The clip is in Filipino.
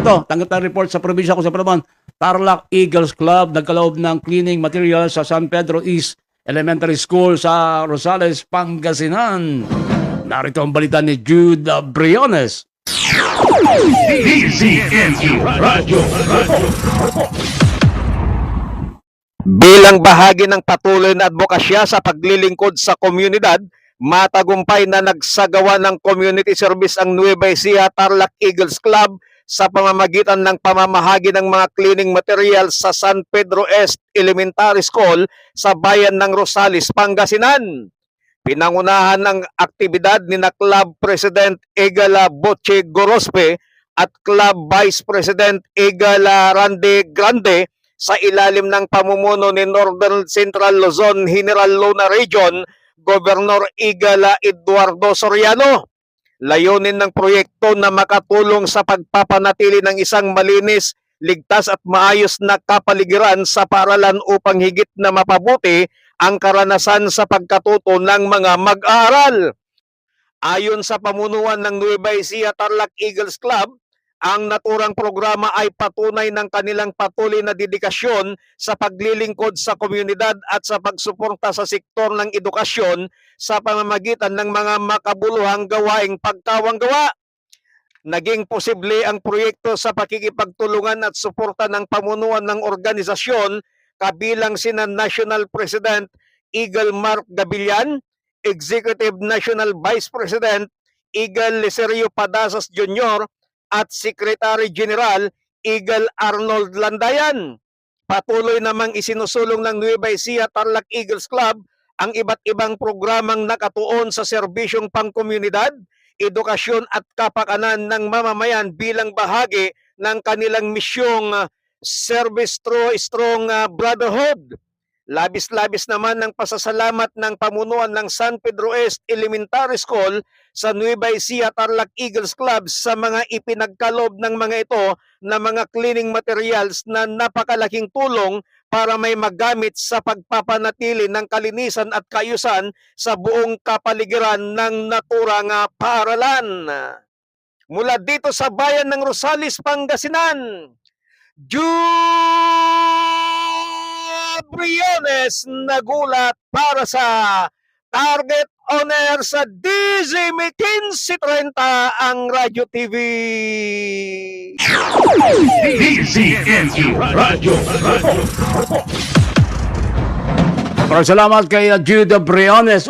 ito, tanggap ng report sa probinsya ko sa Palawan. Tarlac Eagles Club nagkaloob ng cleaning materials sa San Pedro East Elementary School sa Rosales, Pangasinan. Narito ang balita ni Jude Briones. DZNU Radio. Bilang bahagi ng patuloy na advokasya sa paglilingkod sa komunidad, matagumpay na nagsagawa ng community service ang Nueva Ecija Tarlac Eagles Club sa pamamagitan ng pamamahagi ng mga cleaning materials sa San Pedro East Elementary School sa bayan ng Rosales, Pangasinan. Pinangunahan ng aktibidad ni na Club President Egala Boche Gorospe at Club Vice President Egala Rande Grande sa ilalim ng pamumuno ni Northern Central Luzon General Luna Region, Governor Egala Eduardo Soriano. Layunin ng proyekto na makatulong sa pagpapanatili ng isang malinis, ligtas at maayos na kapaligiran sa paaralan upang higit na mapabuti ang karanasan sa pagkatuto ng mga mag-aaral. Ayon sa pamunuan ng Nueva Ecija Tarlac Eagles Club, ang naturang programa ay patunay ng kanilang patuloy na dedikasyon sa paglilingkod sa komunidad at sa pagsuporta sa sektor ng edukasyon sa pamamagitan ng mga makabuluhang gawaing pagkawanggawa. Naging posible ang proyekto sa pakikipagtulungan at suporta ng pamunuan ng organisasyon kabilang sina National President Eagle Mark Gabillan, Executive National Vice President Eagle Licerio Padasas Jr., at Secretary General Eagle Arnold Landayan. Patuloy namang isinusulong ng Nueva Ecija Tarlac Eagles Club ang iba't ibang programang nakatuon sa serbisyong pangkomunidad, edukasyon at kapakanan ng mamamayan bilang bahagi ng kanilang misyong Service Through Strong Brotherhood. Labis-labis naman ang pasasalamat ng pamunuan ng San Pedro East Elementary School sa Nueva Ecija Tarlac Eagles Club sa mga ipinagkalob ng mga ito na mga cleaning materials na napakalaking tulong para may magamit sa pagpapanatili ng kalinisan at kaayusan sa buong kapaligiran ng naturang paaralan. Mula dito sa bayan ng Rosales, Pangasinan, Briones nagulat para sa Target On Air sa DZME 1530 ang Radyo TV. DZNU Radio. Maraming salamat kay Jude Briones.